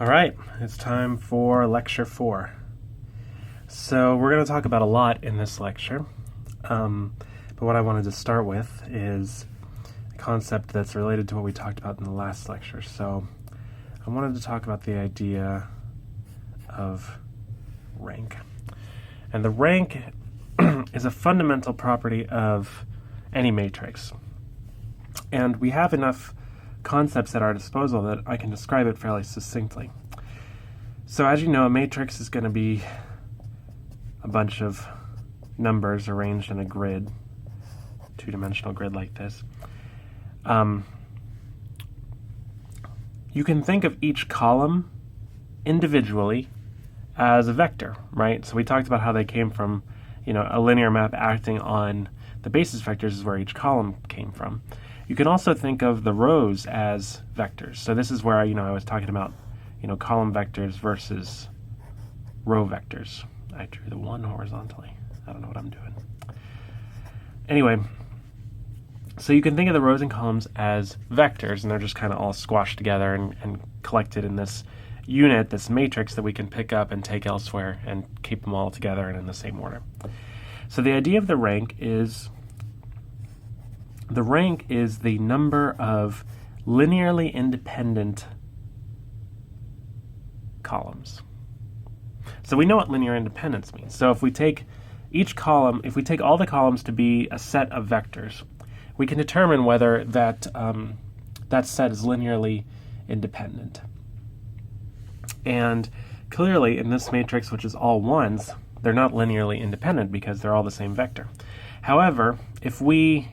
All right, it's time for lecture 4. So we're going to talk about a lot in this lecture, but what I wanted to start with is a concept that's related to what we talked about in the last lecture. So I wanted to talk about the idea of rank. And the rank is a fundamental property of any matrix. And we have enough concepts at our disposal that I can describe it fairly succinctly. So as you know, a matrix is going to be a bunch of numbers arranged in a grid, two-dimensional grid like this. You can think of each column individually as a vector, right? So we talked about how they came from, a linear map acting on the basis vectors is where each column came from. You can also think of the rows as vectors. So this is where, I was talking about, column vectors versus row vectors. I drew the one horizontally. I don't know what I'm doing. Anyway, so you can think of the rows and columns as vectors, and they're just kind of all squashed together and collected in this unit, this matrix that we can pick up and take elsewhere and keep them all together and in the same order. So the idea of the rank is the number of linearly independent columns. So we know what linear independence means. So if we take each column, if we take all the columns to be a set of vectors, we can determine whether that set is linearly independent. And clearly in this matrix, which is all ones, they're not linearly independent because they're all the same vector. However, if we,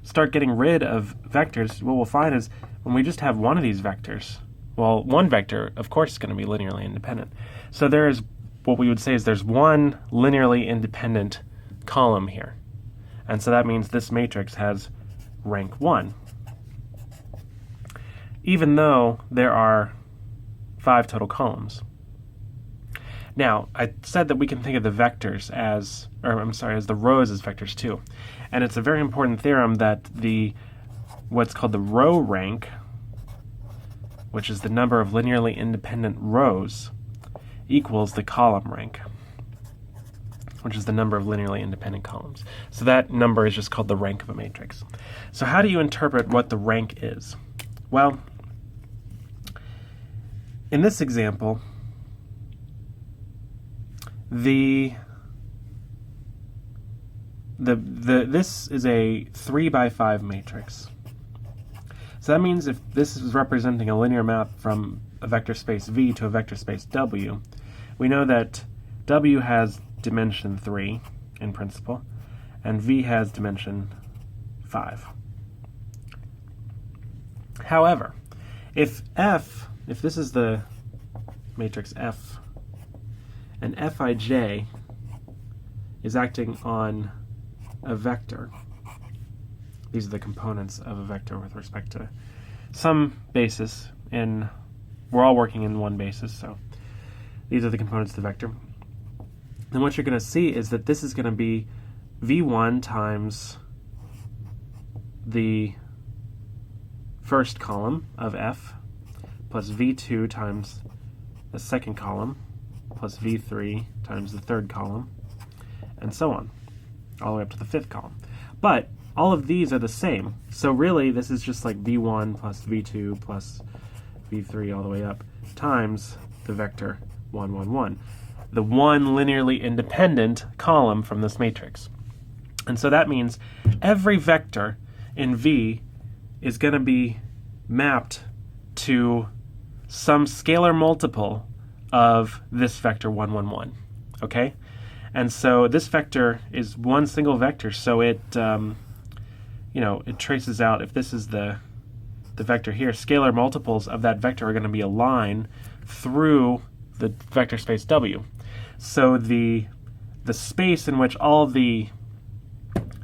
start getting rid of vectors, what we'll find is when we just have one of these vectors, well, one vector, of course, is going to be linearly independent. So there's what we would say is there's one linearly independent column here. And so that means this matrix has rank 1. Even though there are 5 total columns. Now, I said that we can think of the vectors as the rows as vectors too. And it's a very important theorem that what's called the row rank, which is the number of linearly independent rows, equals the column rank, which is the number of linearly independent columns. So that number is just called the rank of a matrix. So how do you interpret what the rank is? Well, in this example, this is a 3 by 5 matrix. So that means if this is representing a linear map from a vector space V to a vector space W, we know that W has dimension 3 in principle, and V has dimension 5. However, if this is the matrix F, and Fij is acting on a vector. These are the components of a vector with respect to some basis, and we're all working in one basis, so these are the components of the vector. Then what you're going to see is that this is going to be V1 times the first column of F plus V2 times the second column plus V3 times the third column, and so on, all the way up to the fifth column. But all of these are the same, so really this is just like V1 plus V2 plus V3 all the way up times the vector 1, 1, 1, the one linearly independent column from this matrix. And so that means every vector in V is going to be mapped to some scalar multiple of this vector 1, 1, 1, okay? And so this vector is one single vector, so it, it traces out, if this is the vector here, scalar multiples of that vector are going to be a line through the vector space W. So the space in which all the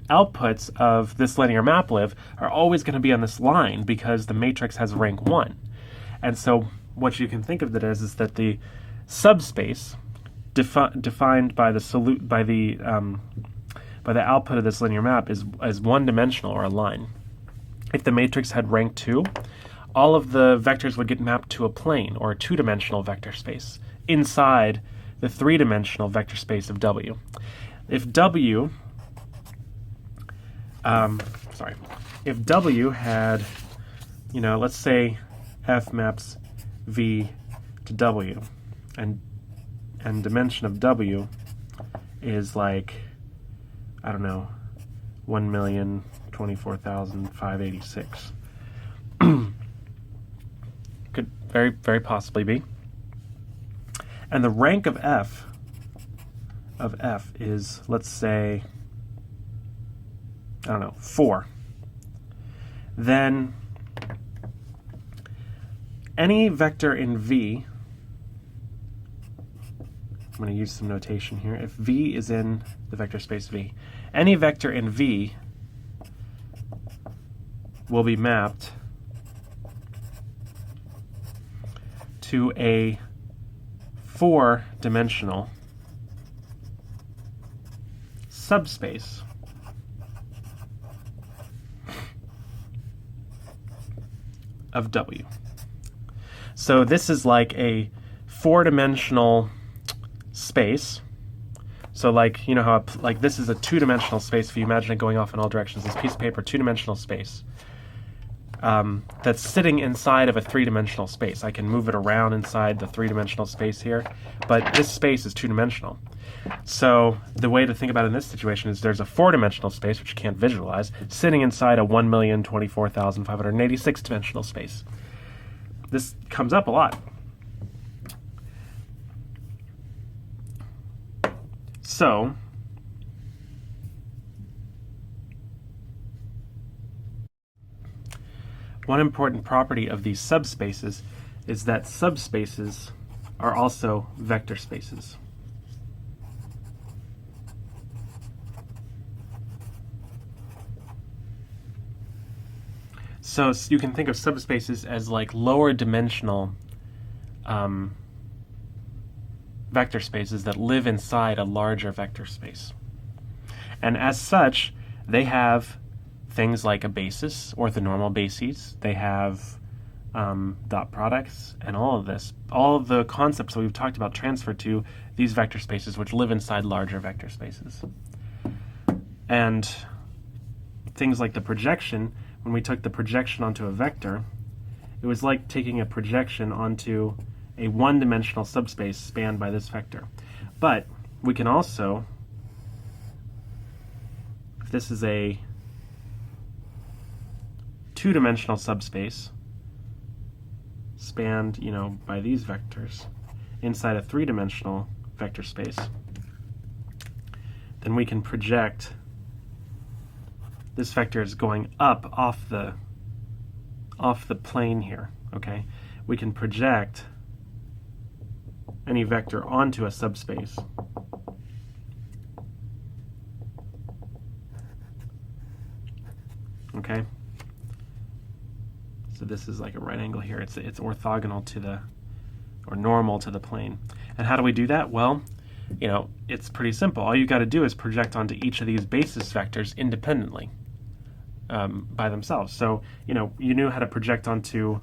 outputs of this linear map live are always going to be on this line because the matrix has rank 1. And so what you can think of it as is that the subspace defined by the output of this linear map is one-dimensional, or a line. If the matrix had rank 2, all of the vectors would get mapped to a plane or a two-dimensional vector space inside the three-dimensional vector space of W. If W had, let's say F maps V to W, and dimension of W is like, I don't know, 1,024,586. Could very, very possibly be. And the rank of F is, let's say, I don't know, 4. Then any vector in V, I'm going to use some notation here. If V is in the vector space V, any vector in V will be mapped to a 4-dimensional subspace of W. So this is like a 4-dimensional space. So like, you know how this is a 2-dimensional space, if you imagine it going off in all directions, this piece of paper, 2-dimensional space. That's sitting inside of a 3-dimensional space. I can move it around inside the 3-dimensional space here, but this space is 2-dimensional. So the way to think about it in this situation is there's a 4-dimensional space, which you can't visualize, sitting inside a 1,024,586 dimensional space. This comes up a lot. So one important property of these subspaces is that subspaces are also vector spaces. So you can think of subspaces as like lower dimensional vector spaces that live inside a larger vector space. And as such, they have things like a basis, orthonormal bases. They have dot products, and all of this. All of the concepts that we've talked about transfer to these vector spaces, which live inside larger vector spaces. And things like the projection, when we took the projection onto a vector, it was like taking a projection onto a 1-dimensional subspace spanned by this vector. But we can also, if this is a 2-dimensional subspace spanned, by these vectors inside a 3-dimensional vector space, then we can project this vector is going up off the plane here, okay? We can project any vector onto a subspace. Okay? So this is like a right angle here. It's orthogonal to the, or normal to the plane. And how do we do that? Well, it's pretty simple. All you got to do is project onto each of these basis vectors independently by themselves. So, you knew how to project onto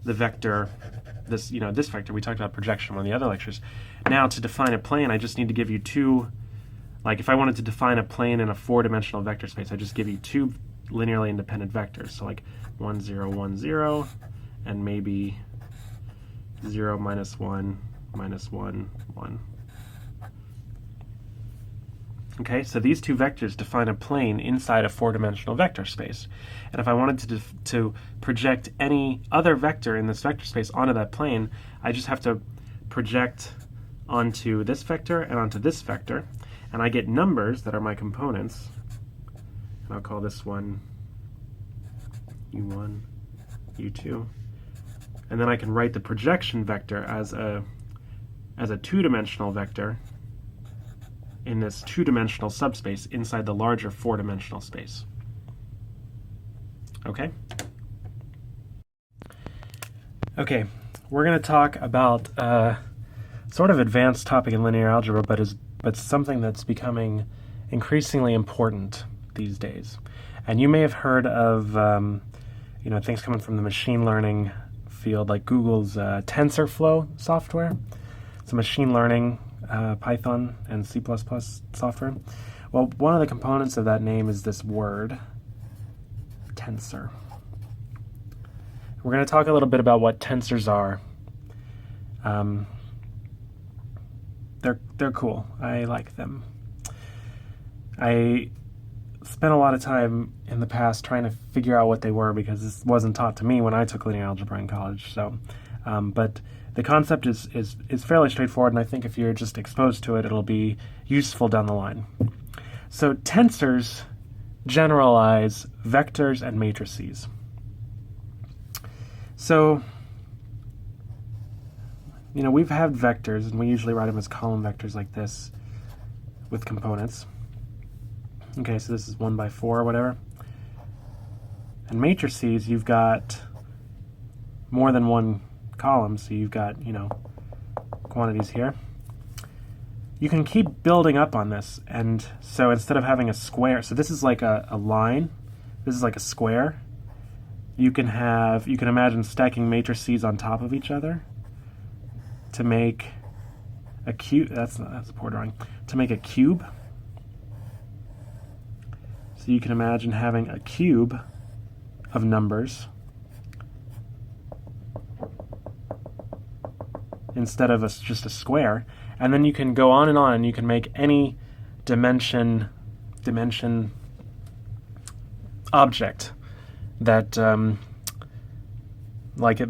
the vector, this vector. We talked about projection in one of the other lectures. Now, to define a plane, I just need to give you two, like if I wanted to define a plane in a 4-dimensional vector space, I just give you two linearly independent vectors. So like 1, 0, 1, 0, and maybe 0, minus 1, minus 1, 1. Okay, so these two vectors define a plane inside a 4-dimensional vector space. And if I wanted to project any other vector in this vector space onto that plane, I just have to project onto this vector and onto this vector, and I get numbers that are my components. And I'll call this one U1, U2. And then I can write the projection vector as a 2-dimensional vector in this 2-dimensional subspace inside the larger 4-dimensional space. Okay? Okay, we're going to talk about sort of advanced topic in linear algebra, but something that's becoming increasingly important these days. And you may have heard of things coming from the machine learning field, like Google's TensorFlow software. It's a machine learning Python and C++ software. Well, one of the components of that name is this word, tensor. We're going to talk a little bit about what tensors are. They're cool. I like them. I spent a lot of time in the past trying to figure out what they were because this wasn't taught to me when I took linear algebra in college. So, but the concept is fairly straightforward, and I think if you're just exposed to it, it'll be useful down the line. So tensors generalize vectors and matrices. So, we've had vectors, and we usually write them as column vectors like this with components. Okay, so this is 1 by 4 or whatever. And matrices, you've got more than one column, so you've got, quantities here. You can keep building up on this, and so instead of having a square, so this is like a line, this is like a square. You can imagine stacking matrices on top of each other to make a cube. That's a poor drawing. To make a cube. So you can imagine having a cube of numbers instead of just a square, and then you can go on, and you can make any dimension object that like in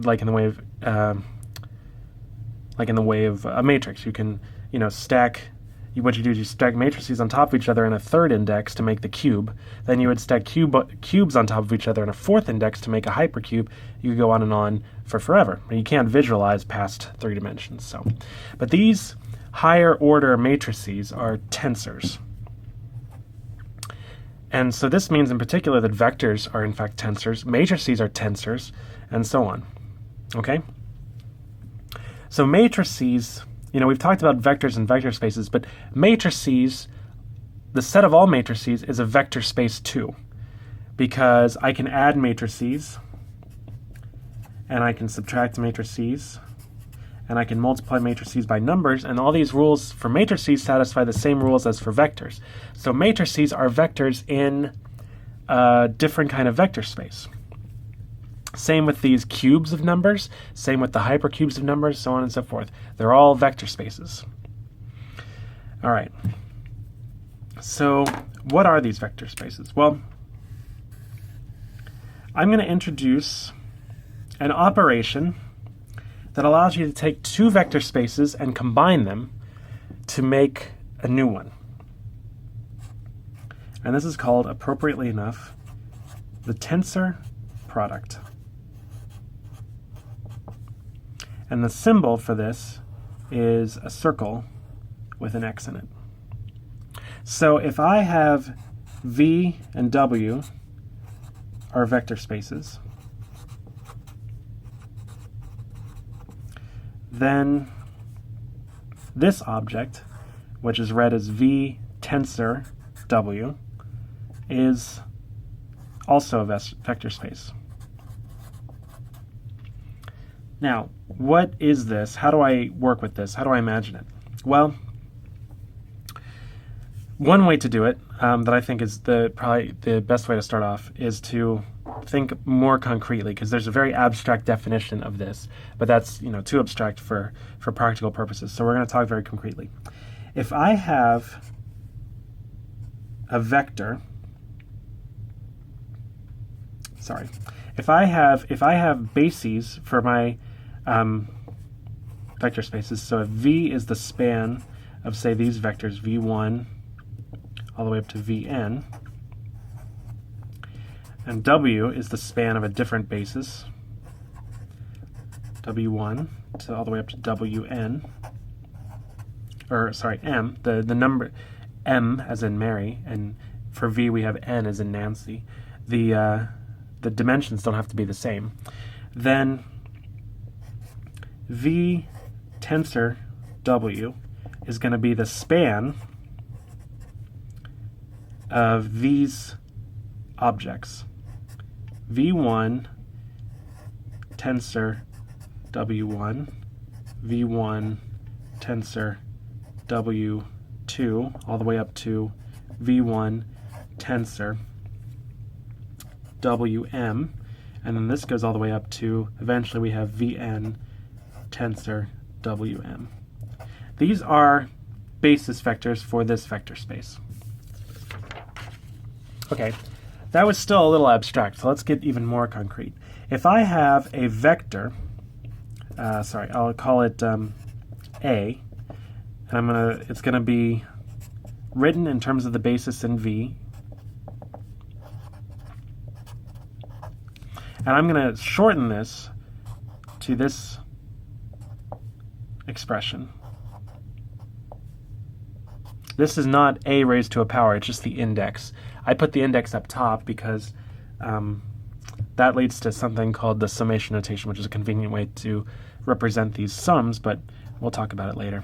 the way of a matrix. You can stack. What you do is you stack matrices on top of each other in a third index to make the cube. Then you would stack cubes on top of each other in a fourth index to make a hypercube. You could go on for forever. You can't visualize past 3 dimensions. So, but these higher order matrices are tensors. And so this means in particular that vectors are in fact tensors, matrices are tensors, and so on. Okay? So matrices, we've talked about vectors and vector spaces, but matrices, the set of all matrices is a vector space too, because I can add matrices, and I can subtract matrices, and I can multiply matrices by numbers, and all these rules for matrices satisfy the same rules as for vectors. So matrices are vectors in a different kind of vector space. Same with these cubes of numbers, same with the hypercubes of numbers, so on and so forth. They're all vector spaces. All right. So what are these vector spaces? Well, I'm going to introduce an operation that allows you to take 2 vector spaces and combine them to make a new one. And this is called, appropriately enough, the tensor product. And the symbol for this is a circle with an X in it. So if I have V and W are vector spaces, then this object, which is read as V tensor W, is also a vector space. Now, what is this? How do I work with this? How do I imagine it? Well, one way to do it, that I think is probably the best way to start off, is to think more concretely, because there's a very abstract definition of this, but that's too abstract for practical purposes. So we're going to talk very concretely. If I have a vector, if I have bases for my vector spaces, so if V is the span of, say, these vectors, V1 all the way up to Vn, and W is the span of a different basis, W1 all the way up to Wn, M, the number M as in Mary, and for V we have N as in Nancy. The dimensions don't have to be the same. Then V tensor W is going to be the span of these objects, V1 tensor W1, V1 tensor W2, all the way up to V1 tensor Wm, and then this goes all the way up to, eventually we have Vn tensor Wm. These are basis vectors for this vector space. Okay, that was still a little abstract, so let's get even more concrete. If I have a vector, I'll call it A, and it's gonna be written in terms of the basis in V, and I'm gonna shorten this to this expression. This is not A raised to a power, it's just the index. I put the index up top because that leads to something called the summation notation, which is a convenient way to represent these sums, but we'll talk about it later,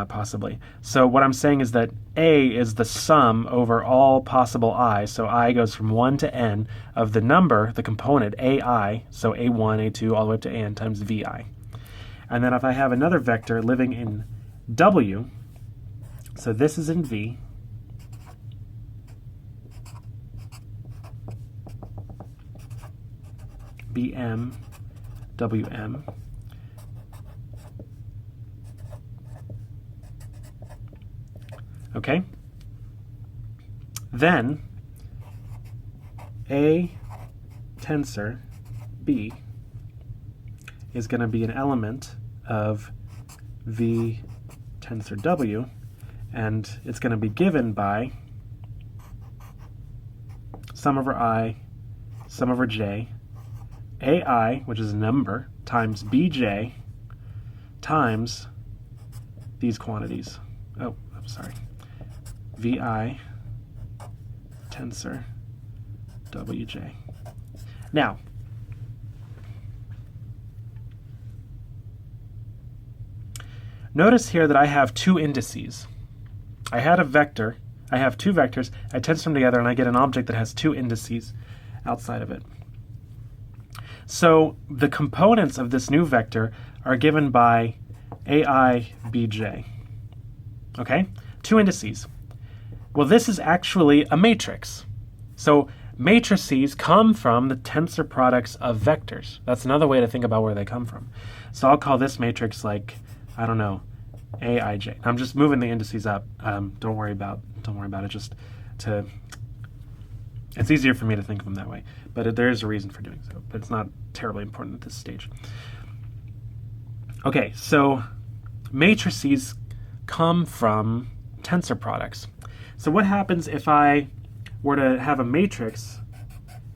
possibly. So what I'm saying is that A is the sum over all possible I, so I goes from 1 to n of the number, the component AI, so A1, A2, all the way up to an times VI. And then if I have another vector living in W, so this is in V, Bm, Wm, okay? Then A tensor B is going to be an element of V tensor W, and it's going to be given by sum over I, sum over j, AI, which is a number, times bj, times these quantities. Oh, I'm sorry. Vi tensor Wj. Now, notice here that I have two indices. I had a vector, I have two vectors, I tensor them together and I get an object that has two indices outside of it. So the components of this new vector are given by AI bj. Okay? Two indices. Well, this is actually a matrix. So matrices come from the tensor products of vectors. That's another way to think about where they come from. So I'll call this matrix like, I don't know, Aij. I'm just moving the indices up. Don't worry about it. Just to, it's easier for me to think of them that way. But there is a reason for doing so. But it's not terribly important at this stage. Okay, so matrices come from tensor products. So what happens if I were to have a matrix,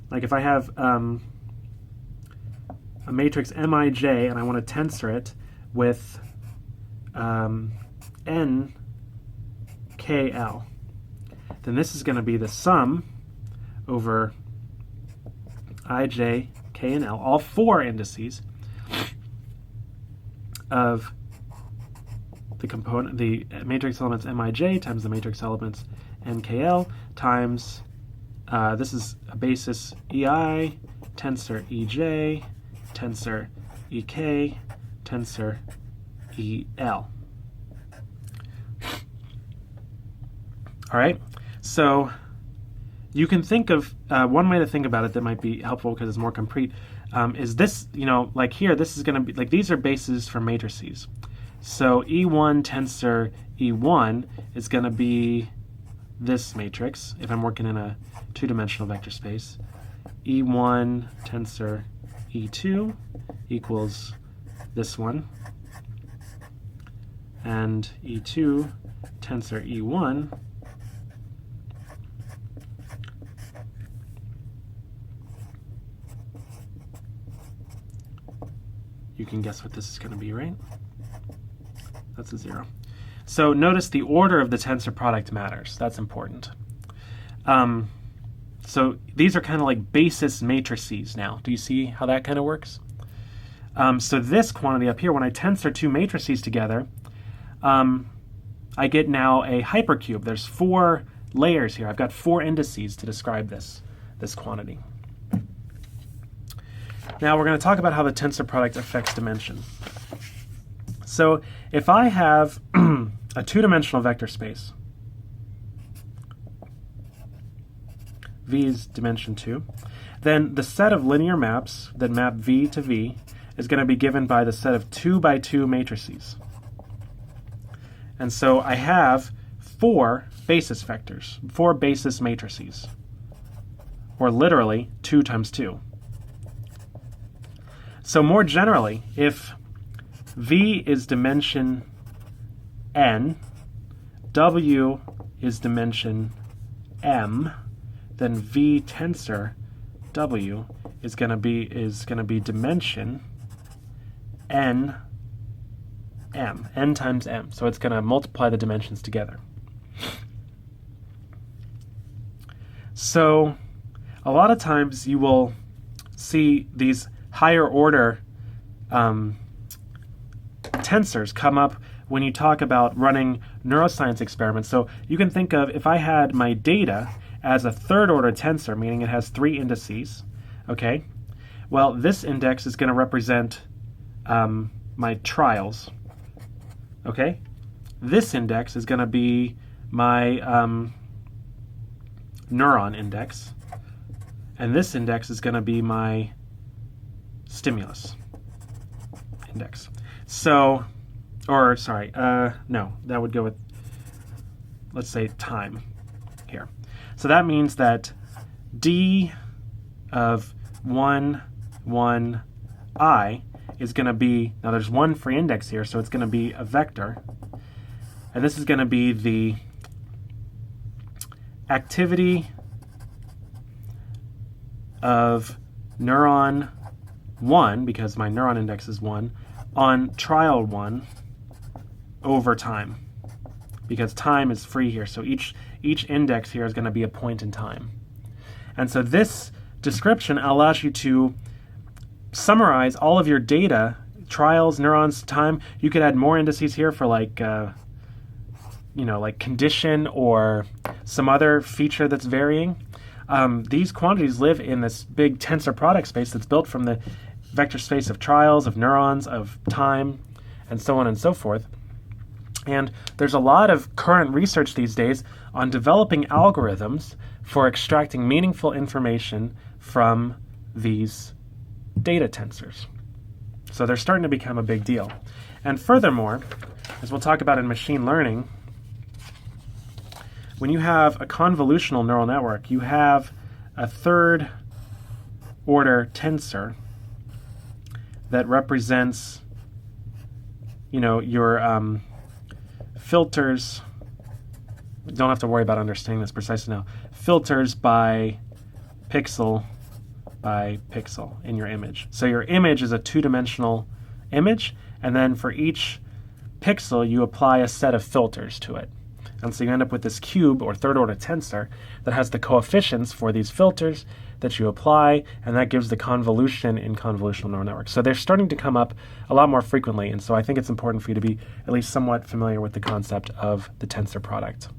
like if I have a matrix Mij and I want to tensor it with nkl, then this is going to be the sum over ij, k, and l, all four indices of the component, the matrix elements Mij times the matrix elements nkl times, this is a basis ei, tensor ej, tensor ek, tensor el. All right, so you can think of one way to think about it that might be helpful because it's more complete, is this, like here, this is going to be, like these are bases for matrices. So E1 tensor E1 is going to be this matrix, if I'm working in a two-dimensional vector space. E1 tensor E2 equals this one, and E2 tensor E1 you can guess what this is going to be, right? That's a 0. So notice the order of the tensor product matters. That's important. So these are kind of like basis matrices now. Do you see how that kind of works? So this quantity up here, when I tensor two matrices together, I get now a hypercube. There's 4 layers here. I've got 4 indices to describe this quantity. Now we're going to talk about how the tensor product affects dimension. So if I have a two-dimensional vector space, V is dimension 2, then the set of linear maps that map V to V is going to be given by the set of 2 by 2 matrices. And so I have 4 basis vectors, 4 basis matrices, or literally 2 times 2. So more generally, if V is dimension n, W is dimension m, then V tensor W is going to be dimension n times m. So it's going to multiply the dimensions together. So a lot of times you will see these higher order tensors come up when you talk about running neuroscience experiments. So you can think of, if I had my data as a third order tensor, meaning it has 3 indices, okay? Well, this index is going to represent my trials, okay? This index is going to be my neuron index, and this index is going to be my stimulus index. So, no, that would go with, let's say, time here. So that means that D of 1, 1, I is going to be, now there's one free index here, so it's going to be a vector. And this is going to be the activity of neuron 1, because my neuron index is 1, on trial 1 over time, because time is free here. So each index here is going to be a point in time. And so this description allows you to summarize all of your data, trials, neurons, time. You could add more indices here for like condition or some other feature that's varying. These quantities live in this big tensor product space that's built from the vector space of trials, of neurons, of time, and so on and so forth. And there's a lot of current research these days on developing algorithms for extracting meaningful information from these data tensors. So they're starting to become a big deal. And furthermore, as we'll talk about in machine learning, when you have a convolutional neural network, you have a third order tensor that represents, your filters. Don't have to worry about understanding this precisely now. Filters by pixel in your image. So your image is a two-dimensional image, and then for each pixel you apply a set of filters to it. And so you end up with this cube or third order tensor that has the coefficients for these filters that you apply, and that gives the convolution in convolutional neural networks. So they're starting to come up a lot more frequently, and so I think it's important for you to be at least somewhat familiar with the concept of the tensor product.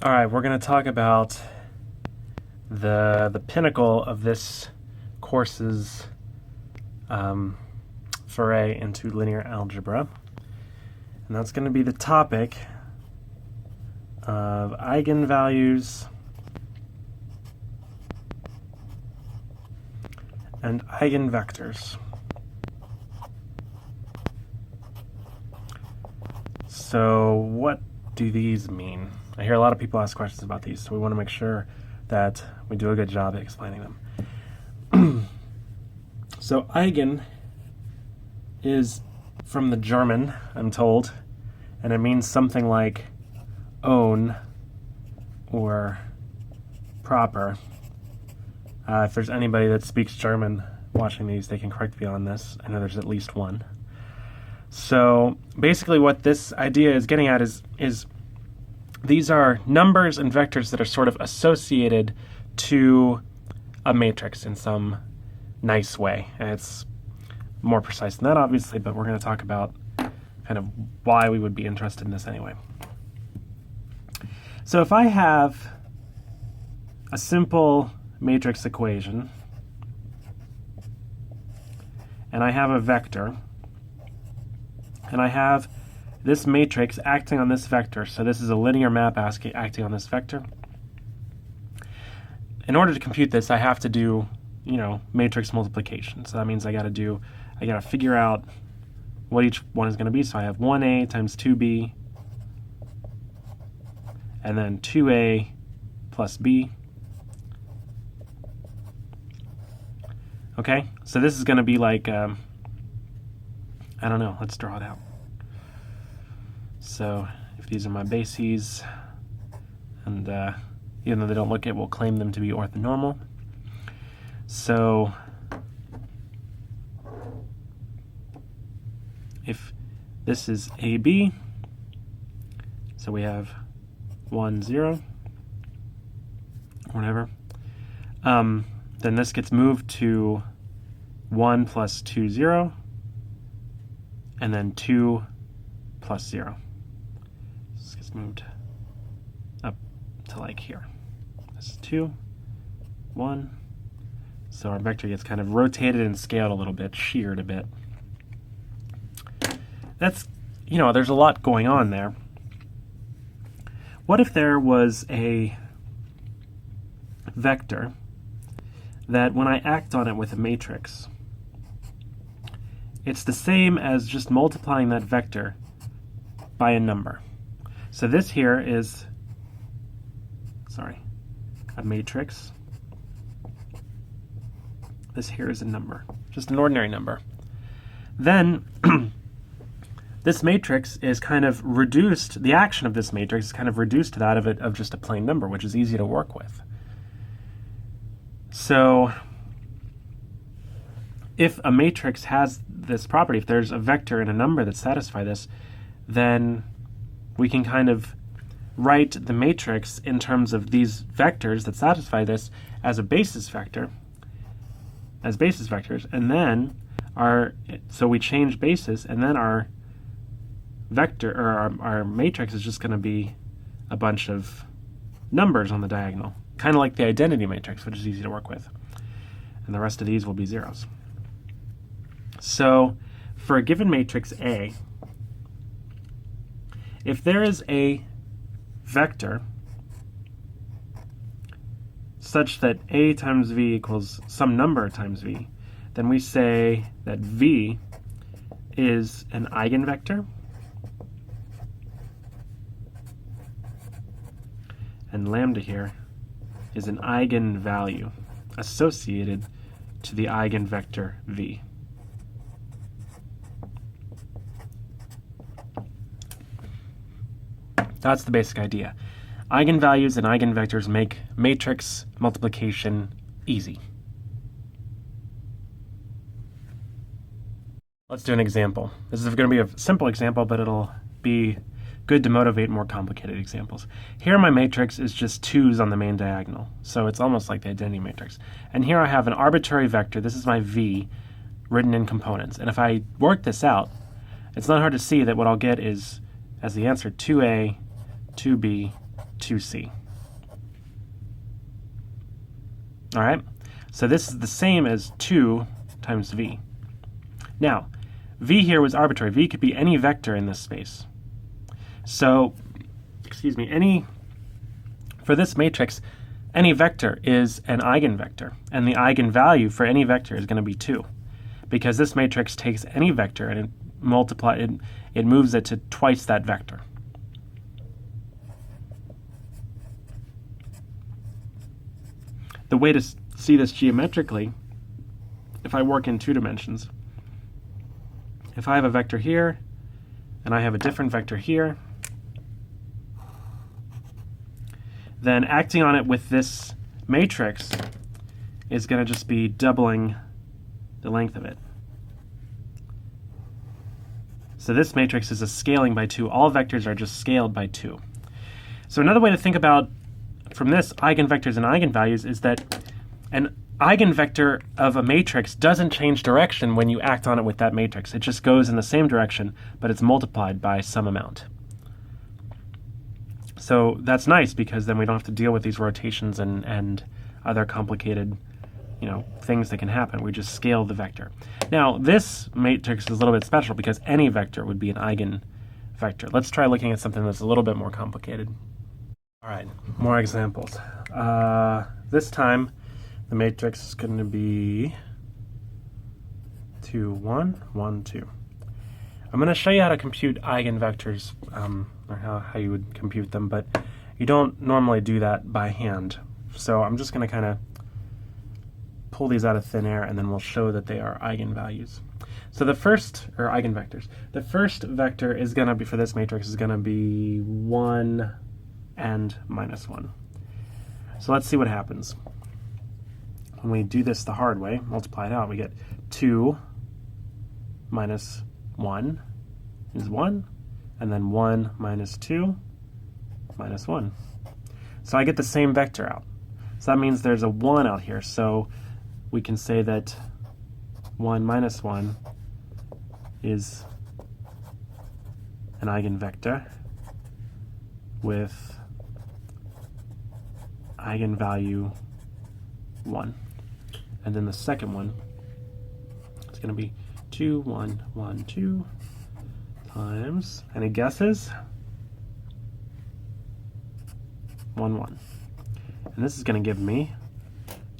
All right, we're going to talk about the pinnacle of this course's foray into linear algebra. And that's going to be the topic of eigenvalues and eigenvectors. So what do these mean? I hear a lot of people ask questions about these, so we want to make sure that we do a good job at explaining them. So eigen is from the German, I'm told, and it means something like own or proper. If there's anybody that speaks German watching these, they can correct me on this. I know there's at least one. So basically what this idea is getting at is these are numbers and vectors that are sort of associated to a matrix in some nice way. And it's more precise than that, obviously, but we're going to talk about kind of why we would be interested in this anyway. So if I have a simple matrix equation, and I have a vector, and I have this matrix acting on this vector. So this is a linear map acting on this vector. In order to compute this, I have to do, matrix multiplication. So that means I got to figure out what each one is going to be. So I have 1a times 2b, and then 2a plus b. Okay, so this is going to be like, I don't know, let's draw it out. So if these are my bases, and even though they don't look it, we'll claim them to be orthonormal. So if this is AB, so we have 1, 0, whatever, then this gets moved to 1 plus 2, 0, and then 2 plus 0. This gets moved up to like here. This is 2, 1. So our vector gets kind of rotated and scaled a little bit, sheared a bit. That's, there's a lot going on there. What if there was a vector that when I act on it with a matrix, it's the same as just multiplying that vector by a number. So this here is, a matrix. This here is a number, just an ordinary number. Then this matrix is kind of reduced, the action of this matrix is kind of reduced to that of just a plain number, which is easy to work with. So if a matrix has this property, if there's a vector and a number that satisfy this, then we can kind of write the matrix in terms of these vectors that satisfy this as a basis vector, as basis vectors, and then so we change basis, and then our vector, or our matrix is just going to be a bunch of numbers on the diagonal, kind of like the identity matrix, which is easy to work with. And the rest of these will be zeros. So for a given matrix A, if there is a vector such that A times V equals some number times V, then we say that V is an eigenvector and lambda here is an eigenvalue associated to the eigenvector V. That's the basic idea. Eigenvalues and eigenvectors make matrix multiplication easy. Let's do an example. This is going to be a simple example, but it'll be good to motivate more complicated examples. Here my matrix is just 2's on the main diagonal, so it's almost like the identity matrix. And here I have an arbitrary vector, this is my V, written in components. And if I work this out, it's not hard to see that what I'll get is, as the answer, 2A, 2B, 2C. All right, so this is the same as 2 times V. Now, V here was arbitrary. V could be any vector in this space. So, for this matrix, any vector is an eigenvector, and the eigenvalue for any vector is going to be 2, because this matrix takes any vector and it moves it to twice that vector. The way to see this geometrically, if I work in 2 dimensions, if I have a vector here, and I have a different vector here, then acting on it with this matrix is going to just be doubling the length of it. So this matrix is a scaling by 2. All vectors are just scaled by 2. So another way to think about from this eigenvectors and eigenvalues is that an eigenvector of a matrix doesn't change direction when you act on it with that matrix. It just goes in the same direction, but it's multiplied by some amount. So that's nice, because then we don't have to deal with these rotations and other complicated things that can happen. We just scale the vector. Now, this matrix is a little bit special because any vector would be an eigenvector. Let's try looking at something that's a little bit more complicated. All right, more examples. This time, the matrix is going to be 2, 1, 1, 2. I'm going to show you how to compute eigenvectors, or how you would compute them, but you don't normally do that by hand. So I'm just going to kind of pull these out of thin air, and then we'll show that they are eigenvalues. So the first, or eigenvectors, the first vector is going to be, for this matrix, is going to be 1 and minus 1. So let's see what happens. When we do this the hard way, multiply it out, we get 2 minus 1 is 1, and then 1 minus 2 minus 1. So I get the same vector out. So that means there's a 1 out here. So we can say that 1 minus 1 is an eigenvector with eigenvalue 1. And then the second one is going to be 2, 1, 1, 2 times, any guesses? 1, 1. And this is going to give me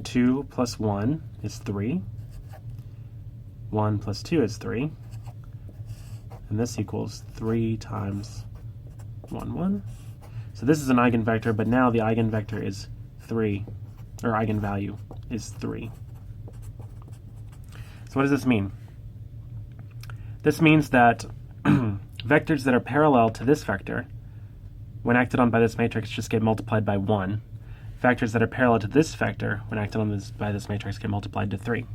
2 plus 1 is 3. 1 plus 2 is 3. And this equals 3 times 1, 1. So this is an eigenvector, but now the eigenvector is 3, or eigenvalue is 3. So what does this mean? This means that vectors that are parallel to this vector, when acted on by this matrix, just get multiplied by 1. Vectors that are parallel to this vector, when acted on by this matrix, get multiplied to 3.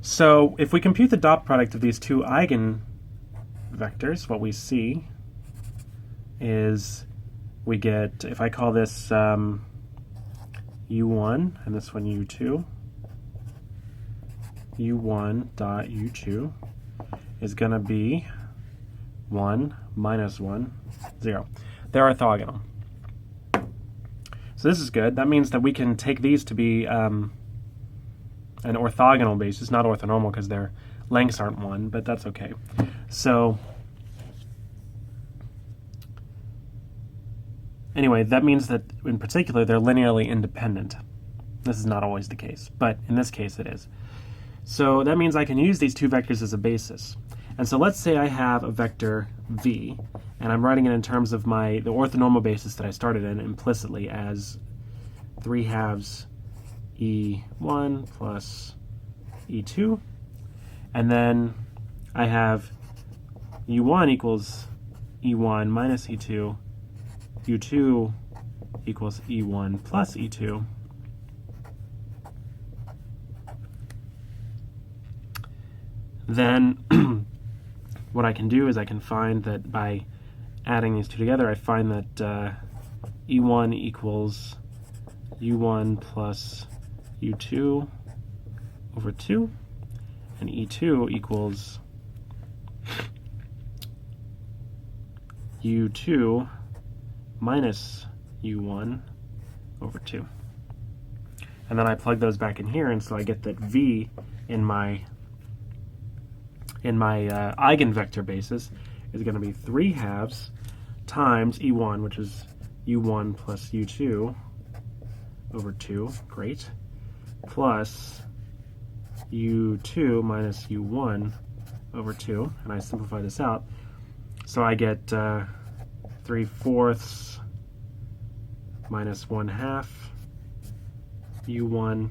So if we compute the dot product of these two eigenvectors, what we see is we get, if I call this u1 and this one u2, u1 dot u2 is going to be 1 minus 1, 0. They're orthogonal. So this is good. That means that we can take these to be an orthogonal basis, not orthonormal because their lengths aren't 1, but that's okay. So anyway, that means that in particular they're linearly independent. This is not always the case, but in this case it is. So that means I can use these two vectors as a basis. And so let's say I have a vector v, and I'm writing it in terms of the orthonormal basis that I started in implicitly as 3/2 e1 plus e2. And then I have u1 equals e1 minus e2, u2 equals e1 plus e2. Then what I can do is I can find that by adding these two together, I find that e1 equals u1 plus u2 over 2, and e2 equals u2 minus u1 over 2. And then I plug those back in here, and so I get that v in my eigenvector basis is going to be 3/2 times e1, which is u1 plus u2 over 2, great, plus u2 minus u1 over 2, and I simplify this out. So I get 3/4 minus 1/2 u1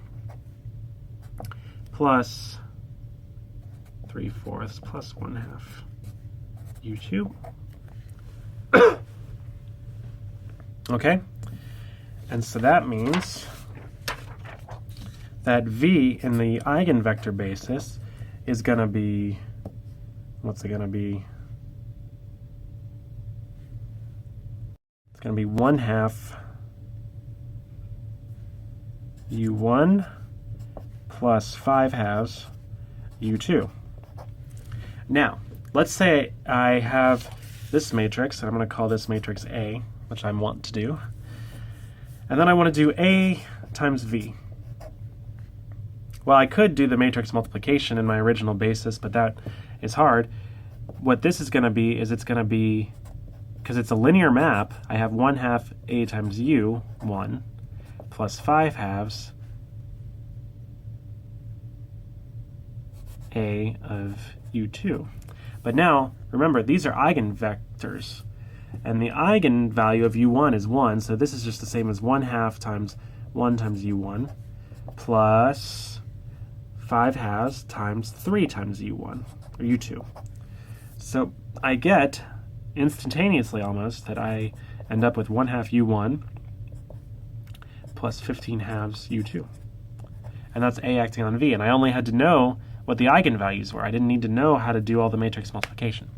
plus 3/4 plus 1/2 u2. Okay, and so that means that v in the eigenvector basis is going to be, what's it going to be? It's going to be 1/2 u1 plus 5/2 u2. Now, let's say I have this matrix, and I'm going to call this matrix A, which I want to do. And then I want to do A times V. Well, I could do the matrix multiplication in my original basis, but that is hard. What this is going to be is it's going to be, because it's a linear map, I have 1/2 A times U, 1, plus 5/2 A of U2. But now, remember, these are eigenvectors. And the eigenvalue of U1 is 1, so this is just the same as 1/2 times 1 times U1 plus 5/2 times 3 times U1, or U2. So I get, instantaneously almost, that I end up with 1/2 U1 plus 15/2 U2. And that's A acting on V, and I only had to know what the eigenvalues were. I didn't need to know how to do all the matrix multiplication.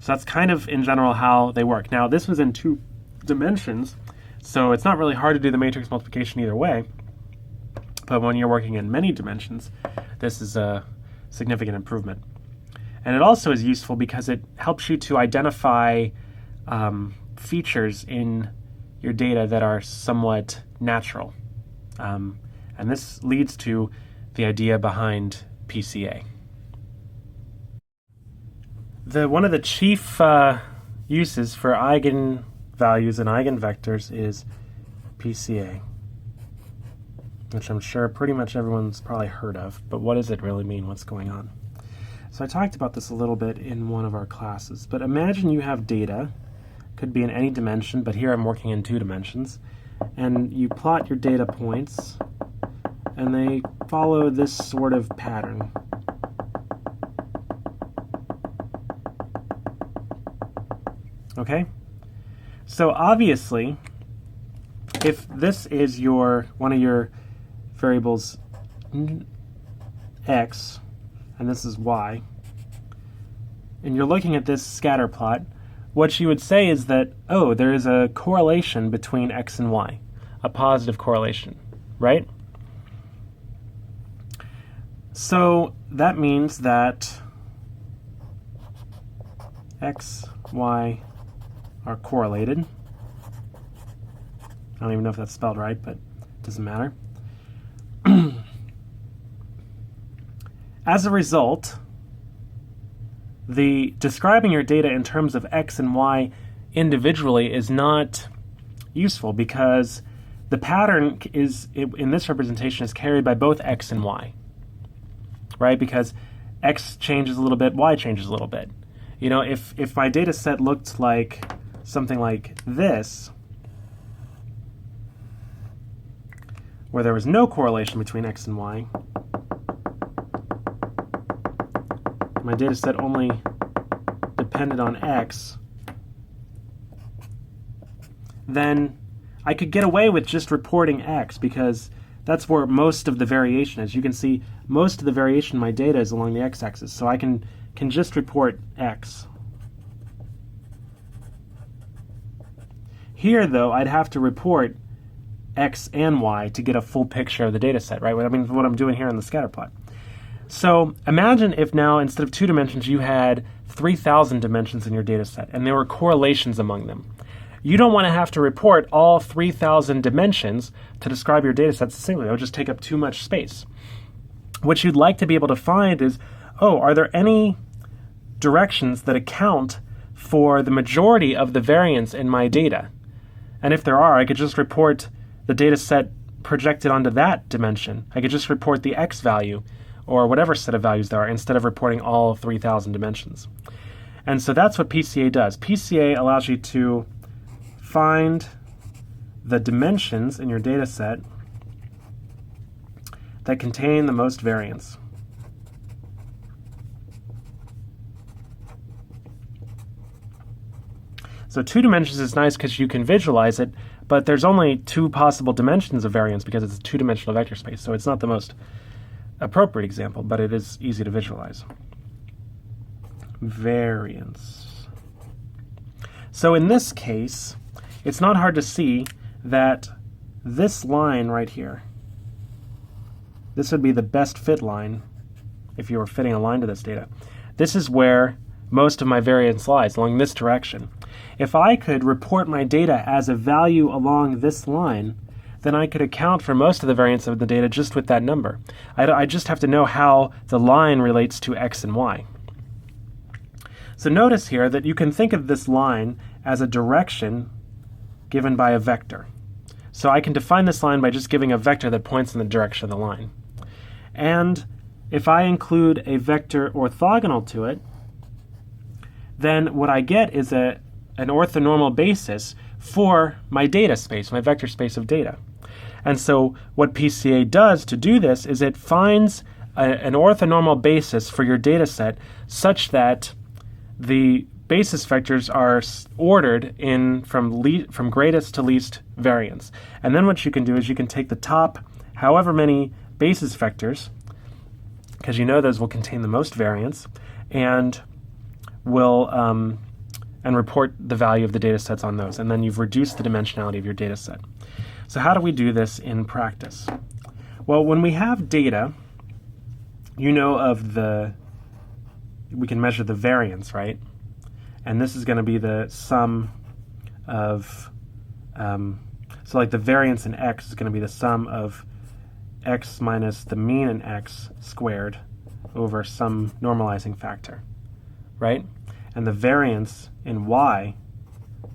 So that's kind of, in general, how they work. Now, this was in 2 dimensions, so it's not really hard to do the matrix multiplication either way. But when you're working in many dimensions, this is a significant improvement. And it also is useful because it helps you to identify features in your data that are somewhat natural. And this leads to the idea behind PCA. One of the chief uses for eigenvalues and eigenvectors is PCA, which I'm sure pretty much everyone's probably heard of, but what does it really mean? What's going on? So I talked about this a little bit in one of our classes, but imagine you have data, could be in any dimension, but here I'm working in 2 dimensions, and you plot your data points, and they follow this sort of pattern. Okay? So obviously, if this is one of your variables x, and this is y, and you're looking at this scatter plot, what you would say is that, oh, there is a correlation between x and y, a positive correlation, right? So that means that x, y are correlated. I don't even know if that's spelled right, but it doesn't matter. As a result, describing your data in terms of x and y individually is not useful because the pattern in this representation is carried by both x and y, right? Because x changes a little bit, y changes a little bit. You know, if my data set looked like something like this, where there was no correlation between x and y, my data set only depended on x, then I could get away with just reporting x because that's where most of the variation is. You can see most of the variation in my data is along the x-axis, so I can just report x. Here, though, I'd have to report x and y to get a full picture of the data set, right? I mean, what I'm doing here in the scatter plot. So imagine if now, instead of 2 dimensions, you had 3,000 dimensions in your data set, and there were correlations among them. You don't want to have to report all 3,000 dimensions to describe your data set succinctly. It would just take up too much space. What you'd like to be able to find is, oh, are there any directions that account for the majority of the variance in my data? And if there are, I could just report the data set projected onto that dimension. I could just report the x value, or whatever set of values there are, instead of reporting all 3,000 dimensions. And so that's what PCA does. PCA allows you to find the dimensions in your data set that contain the most variance. So 2 dimensions is nice because you can visualize it, but there's only 2 possible dimensions of variance because it's a 2-dimensional vector space, so it's not the most appropriate example, but it is easy to visualize. Variance. So in this case, it's not hard to see that this line right here, this would be the best fit line if you were fitting a line to this data. This is where most of my variance lies, along this direction. If I could report my data as a value along this line, then I could account for most of the variance of the data just with that number. I just have to know how the line relates to x and y. So notice here that you can think of this line as a direction given by a vector. So I can define this line by just giving a vector that points in the direction of the line. And if I include a vector orthogonal to it, then what I get is an orthonormal basis for my data space, my vector space of data. And so what PCA does to do this is it finds an orthonormal basis for your data set such that the basis vectors are ordered in from greatest to least variance. And then what you can do is you can take the top however many basis vectors, because you know those will contain the most variance, and will and report the value of the data sets on those. And then you've reduced the dimensionality of your data set. So how do we do this in practice? Well, when we have data, you know we can measure the variance, right? And this is going to be the sum of, so like the variance in x is going to be the sum of x minus the mean in x squared over some normalizing factor, right? And the variance in y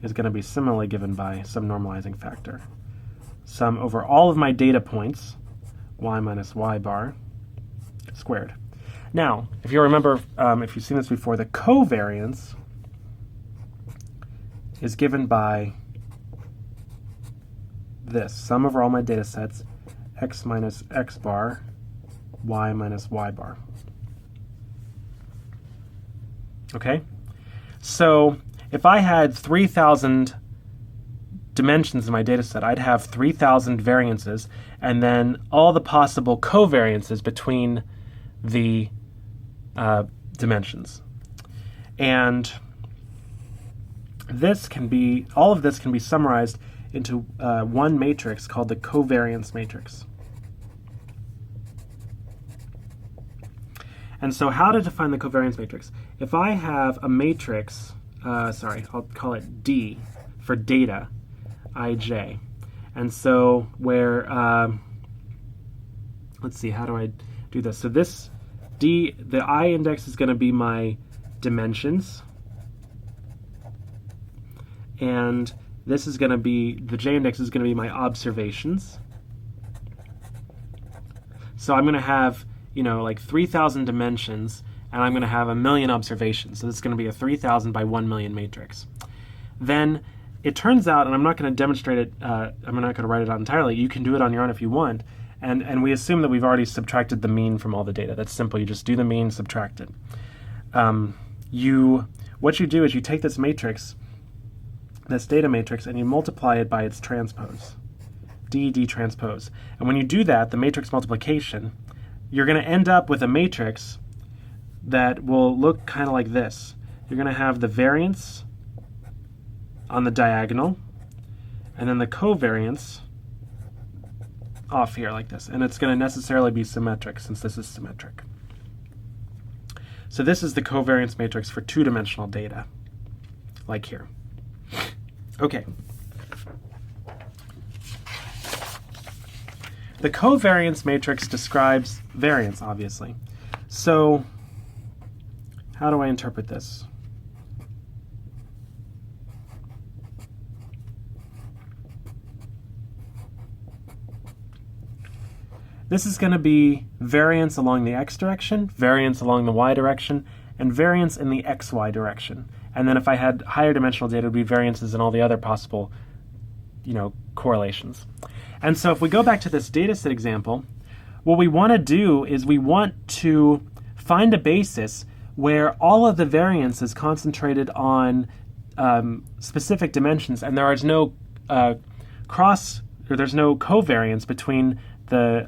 is going to be similarly given by some normalizing factor. Sum over all of my data points, y minus y bar squared. Now, if you remember, if you've seen this before, the covariance is given by this, sum over all my data sets, x minus x bar, y minus y bar. Okay? So if I had 3,000 dimensions in my data set, I'd have 3,000 variances, and then all the possible covariances between the dimensions. And all of this can be summarized into one matrix called the covariance matrix. And so how to define the covariance matrix? If I have a matrix, I'll call it D for data, ij. And so where, let's see, how do I do this? So this D, the I index is going to be my dimensions. And this is going to be, the j index is going to be my observations. So I'm going to have, like 3,000 dimensions, and I'm going to have 1,000,000 observations. So this is going to be a 3,000 by 1,000,000 matrix. Then it turns out, and I'm not going to demonstrate it, I'm not going to write it out entirely. You can do it on your own if you want. And we assume that we've already subtracted the mean from all the data. That's simple. You just do the mean, subtract it. What you do is you take this matrix, this data matrix, and you multiply it by its transpose, d transpose. And when you do that, the matrix multiplication, you're going to end up with a matrix that will look kind of like this. You're going to have the variance on the diagonal, and then the covariance off here like this. And it's going to necessarily be symmetric, since this is symmetric. So this is the covariance matrix for two-dimensional data, like here. Okay. The covariance matrix describes variance, obviously. So how do I interpret this? This is going to be variance along the x direction, variance along the y direction, and variance in the xy direction. And then if I had higher dimensional data, it would be variances in all the other possible, correlations. And so if we go back to this data set example, what we want to do is we want to find a basis where all of the variance is concentrated on specific dimensions, and there is no there's no covariance between the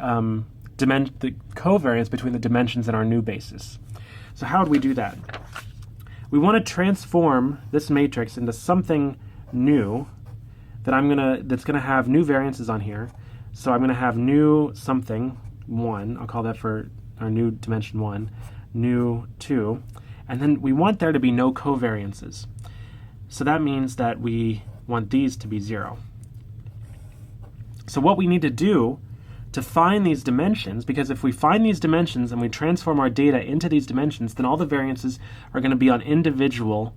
covariance between the dimensions in our new basis. So how would we do that? We want to transform this matrix into something new that's gonna have new variances on here. So I'm gonna have new something 1. I'll call that for our new dimension 1, new 2, and then we want there to be no covariances. So that means that we want these to be 0. So what we need to do to find these dimensions, because if we find these dimensions and we transform our data into these dimensions, then all the variances are going to be on individual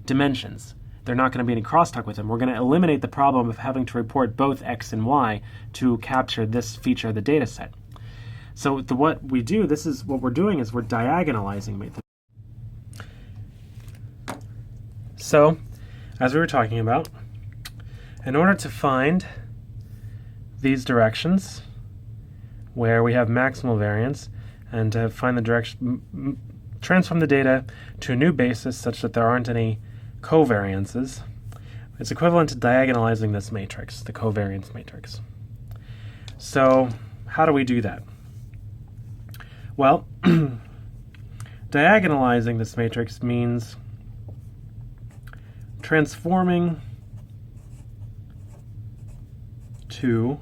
dimensions. They're not going to be any crosstalk with them. We're going to eliminate the problem of having to report both x and y to capture this feature of the data set. So what we do, this is what we're doing, is we're diagonalizing them. So, as we were talking about, in order to find these directions where we have maximal variance and to find the direction, transform the data to a new basis such that there aren't any covariances, it's equivalent to diagonalizing this matrix, the covariance matrix. So how do we do that? Well, diagonalizing this matrix means transforming to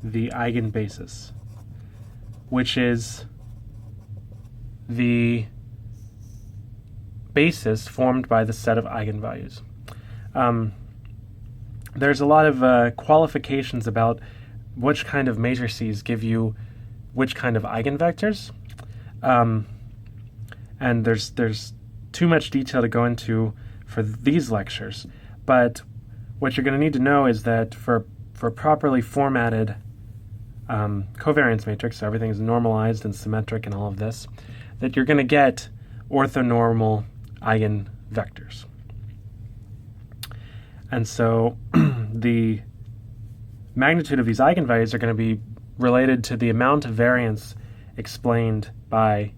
the eigenbasis, which is the basis formed by the set of eigenvalues. There's a lot of qualifications about which kind of matrices give you which kind of eigenvectors, and there's too much detail to go into for these lectures. But what you're going to need to know is that for a properly formatted covariance matrix, so everything is normalized and symmetric and all of this, that you're going to get orthonormal eigenvectors. And so the magnitude of these eigenvalues are going to be related to the amount of variance explained by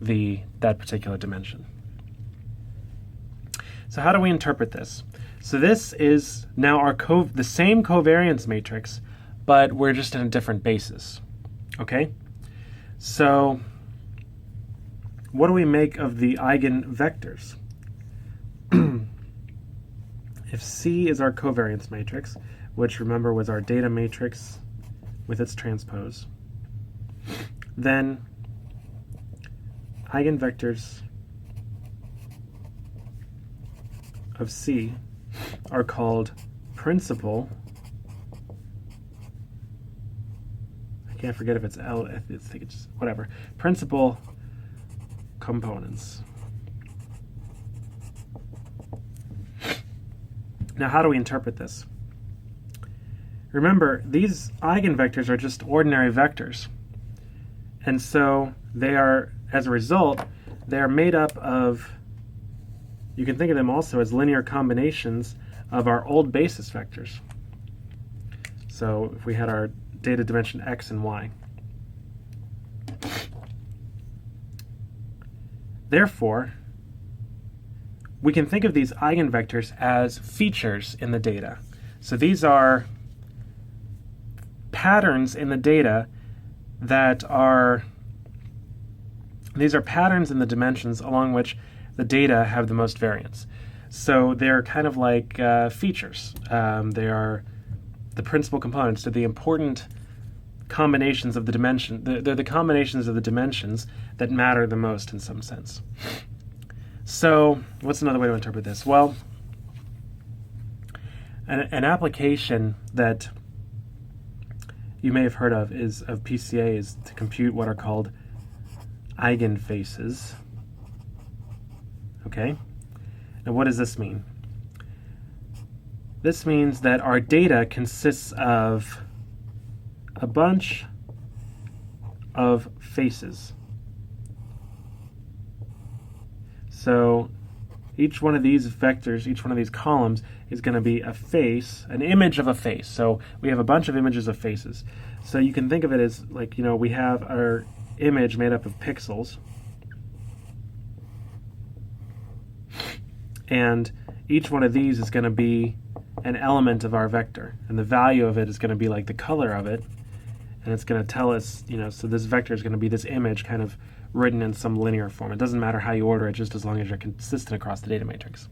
that particular dimension. So how do we interpret this? So this is now the same covariance matrix, but we're just in a different basis. Okay? So what do we make of the eigenvectors? If C is our covariance matrix, which remember was our data matrix with its transpose, then eigenvectors of C are called principal, I can't forget if it's L, I think it's whatever, principal components. Now, how do we interpret this? Remember, these eigenvectors are just ordinary vectors. And so they are, as a result, they are made up of, you can think of them also as linear combinations of our old basis vectors. So if we had our data dimension x and y. Therefore, we can think of these eigenvectors as features in the data. So these are patterns in the data that are, these are patterns in the dimensions along which the data have the most variance. So they're kind of like features. They are the principal components. They're the important combinations of the dimension. They're the combinations of the dimensions that matter the most in some sense. So what's another way to interpret this? Well, an application that you may have heard of PCA is to compute what are called eigenfaces. Okay? Now what does this mean? This means that our data consists of a bunch of faces. So each one of these vectors, each one of these columns is going to be a face, an image of a face. So we have a bunch of images of faces. So you can think of it as like, you know, we have our image made up of pixels. And each one of these is going to be an element of our vector. And the value of it is going to be like the color of it. And it's going to tell us, you know, so this vector is going to be this image kind of written in some linear form. It doesn't matter how you order it, just as long as you're consistent across the data matrix.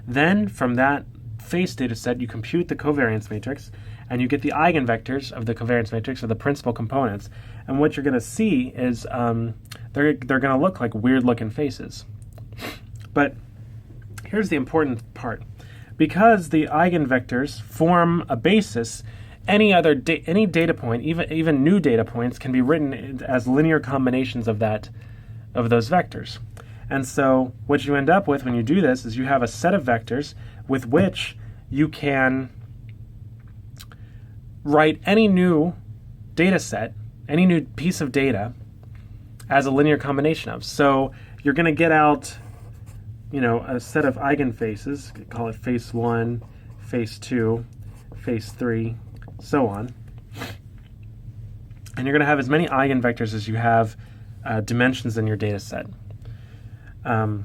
Then from that face data set, you compute the covariance matrix, and you get the eigenvectors of the covariance matrix, or the principal components. And what you're going to see is they're going to look like weird-looking faces. But here's the important part. because the eigenvectors form a basis, any data point, even new data points, can be written as linear combinations of those vectors. And so what you end up with when you do this is you have a set of vectors with which you can write any new data set, any new piece of data, as a linear combination of. So you're going to get out, a set of eigenfaces, call it face 1, face 2, face 3, so on. And you're going to have as many eigenvectors as you have dimensions in your data set. And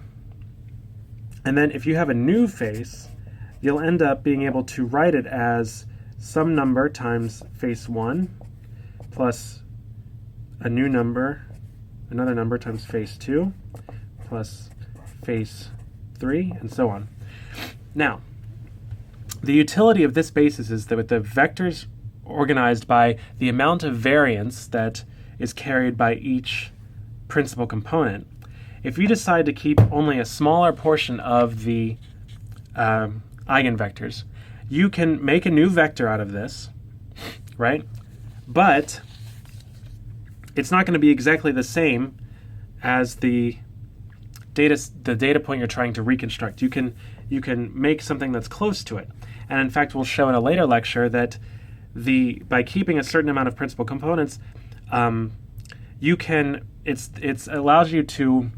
then if you have a new face, you'll end up being able to write it as some number times face 1 plus a new number, another number times face 2 plus face 3, and so on. Now, the utility of this basis is that with the vectors organized by the amount of variance that is carried by each principal component, if you decide to keep only a smaller portion of the eigenvectors, you can make a new vector out of this, right? But it's not going to be exactly the same as the data point you're trying to reconstruct. You can make something that's close to it. And in fact, we'll show in a later lecture that by keeping a certain amount of principal components, it allows you to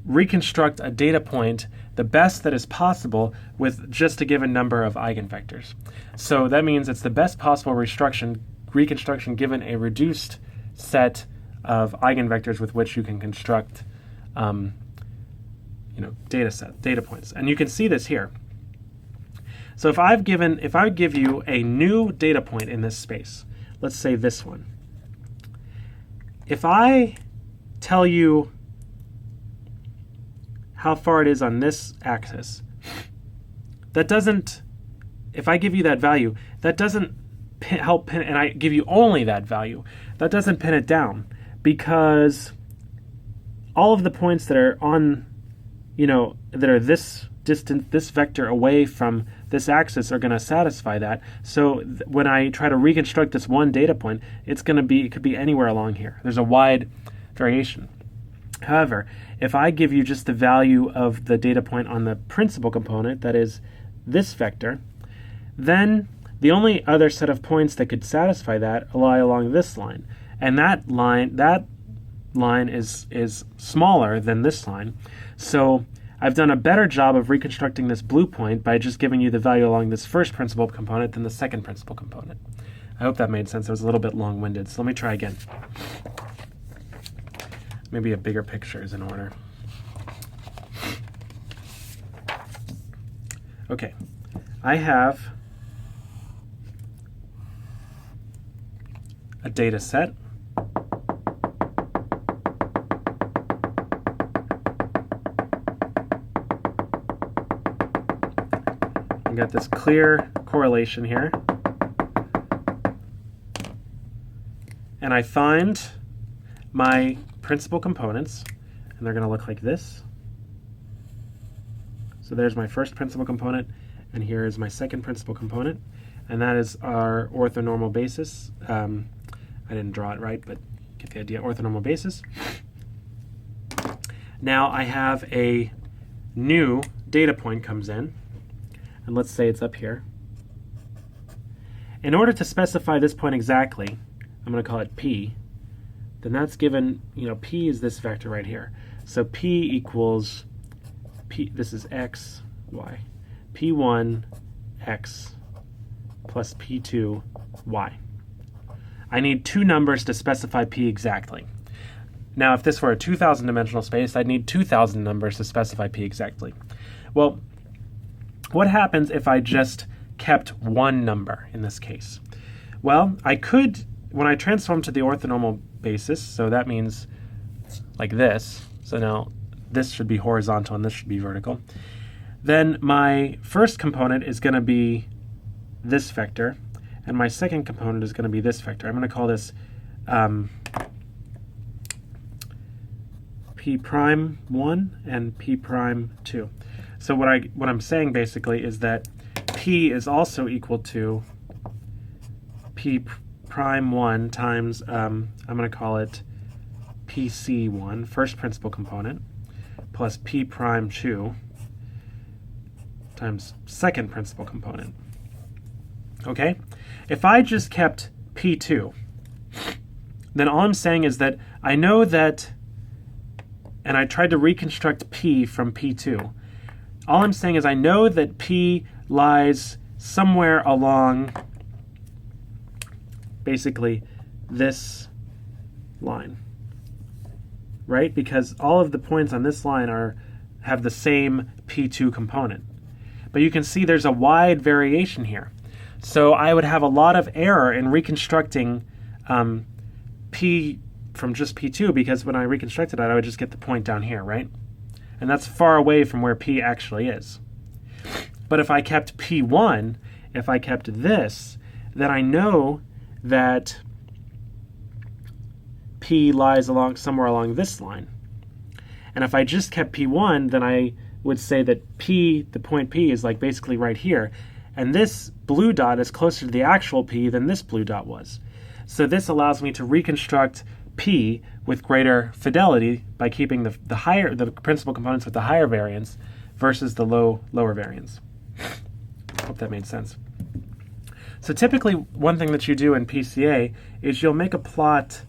reconstruct a data point the best that is possible with just a given number of eigenvectors. So that means it's the best possible reconstruction given a reduced set of eigenvectors with which you can construct data points. And you can see this here. So if I give you a new data point in this space, let's say this one. If I tell you how far it is on this axis, if I give you that value, that doesn't help pin, and I give you only that value, that doesn't pin it down, because all of the points that are on, that are this distance, this vector away from this axis are going to satisfy that. So when I try to reconstruct this one data point, it could be anywhere along here. There's a wide variation. However, if I give you just the value of the data point on the principal component, that is this vector, then the only other set of points that could satisfy that lie along this line. And that line is smaller than this line. So I've done a better job of reconstructing this blue point by just giving you the value along this first principal component than the second principal component. I hope that made sense. It was a little bit long-winded, so let me try again. Maybe a bigger picture is in order. Okay, I have a data set. I've got this clear correlation here. And I find my principal components, and they're going to look like this. So there's my first principal component, and here is my second principal component, and that is our orthonormal basis. I didn't draw it right, but get the idea, orthonormal basis. Now I have a new data point comes in, and let's say it's up here. In order to specify this point exactly, I'm going to call it P. Then that's given, P is this vector right here. So P equals P, this is X, Y. P1, X, plus P2, Y. I need two numbers to specify P exactly. Now, if this were a 2,000 dimensional space, I'd need 2,000 numbers to specify P exactly. Well, what happens if I just kept one number in this case? Well, I could, when I transform to the orthonormal basis, so that means like this, so now this should be horizontal and this should be vertical, then my first component is going to be this vector, and my second component is going to be this vector. I'm going to call this P'1 and P'2. So what I'm saying basically is that P is also equal to P prime 1 times, I'm going to call it PC1, first principal component, plus P prime 2 times second principal component. Okay? If I just kept P2, then all I'm saying is that I know that, and I tried to reconstruct P from P2. All I'm saying is I know that P lies somewhere along basically this line, right? Because all of the points on this line have the same P2 component. But you can see there's a wide variation here. So I would have a lot of error in reconstructing P from just P2, because when I reconstructed it, I would just get the point down here, right? And that's far away from where P actually is. But if I kept P1, if I kept this, then I know that P lies somewhere along this line. And if I just kept P1, then I would say that P, the point P, is like basically right here. And this blue dot is closer to the actual P than this blue dot was. So this allows me to reconstruct P with greater fidelity by keeping the principal components with the higher variance versus the lower variance. Hope that made sense. So typically, one thing that you do in PCA is you'll make a plot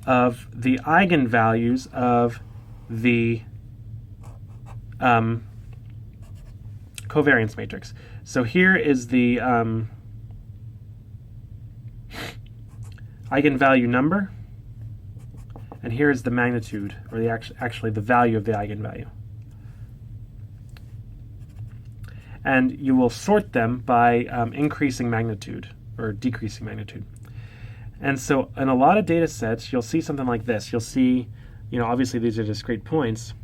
of the eigenvalues of the covariance matrix. So here is the eigenvalue number, and here is the magnitude, or actually the value of the eigenvalue. And you will sort them by increasing magnitude or decreasing magnitude. And so in a lot of data sets, you'll see something like this. You'll see, obviously these are discrete points.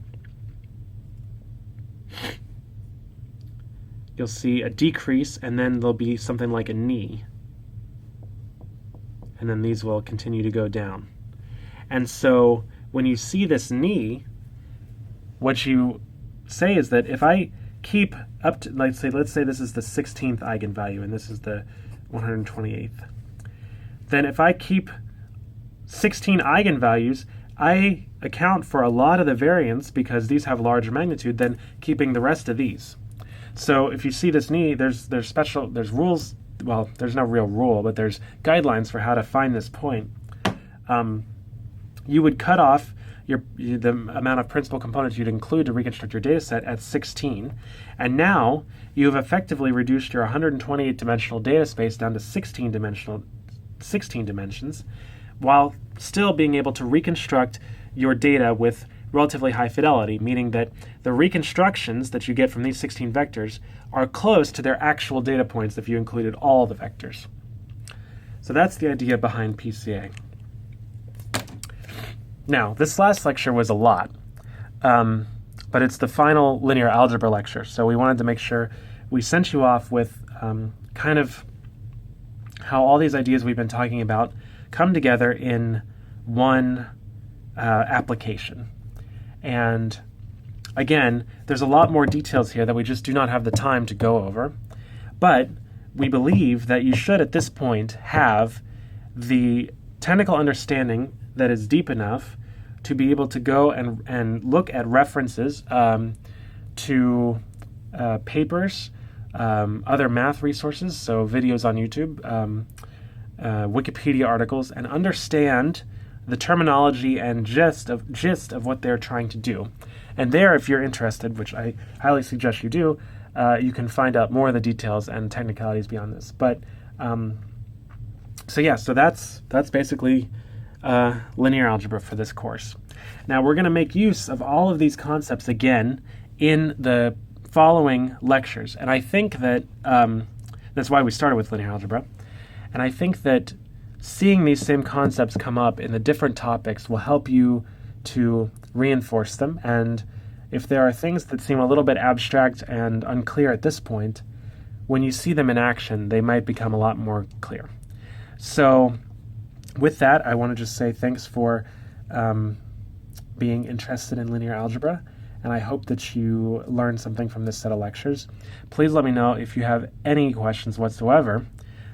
You'll see a decrease, and then there'll be something like a knee. And then these will continue to go down. And so when you see this knee, what you say is that if I keep up to, let's say this is the 16th eigenvalue and this is the 128th, then if I keep 16 eigenvalues, I account for a lot of the variance because these have larger magnitude than keeping the rest of these. So if you see this knee, there's rules. Well, there's no real rule, but there's guidelines for how to find this point. You would cut off the amount of principal components you'd include to reconstruct your data set at 16, and now you've effectively reduced your 128-dimensional data space down to 16 dimensions, while still being able to reconstruct your data with relatively high fidelity, meaning that the reconstructions that you get from these 16 vectors are close to their actual data points if you included all the vectors. So that's the idea behind PCA. Now, this last lecture was a lot, but it's the final linear algebra lecture, so we wanted to make sure we sent you off with kind of how all these ideas we've been talking about come together in one application. And again, there's a lot more details here that we just do not have the time to go over, but we believe that you should at this point have the technical understanding that is deep enough to be able to go and look at references to papers, other math resources, so videos on YouTube, Wikipedia articles, and understand the terminology and gist of what they're trying to do. And there, if you're interested, which I highly suggest you do, you can find out more of the details and technicalities beyond this. But so that's basically linear algebra for this course. Now we're going to make use of all of these concepts again in the following lectures, and I think that that's why we started with linear algebra. And I think that seeing these same concepts come up in the different topics will help you to reinforce them. And if there are things that seem a little bit abstract and unclear at this point, when you see them in action, they might become a lot more clear. So with that, I want to just say thanks for being interested in linear algebra, and I hope that you learned something from this set of lectures. Please let me know if you have any questions whatsoever,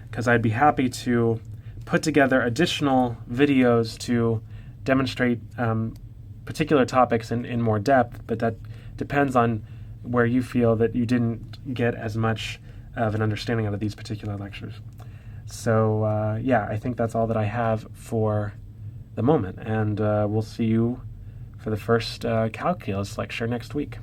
because I'd be happy to put together additional videos to demonstrate particular topics in more depth, but that depends on where you feel that you didn't get as much of an understanding out of these particular lectures. So yeah, I think that's all that I have for the moment, and we'll see you for the first calculus lecture next week.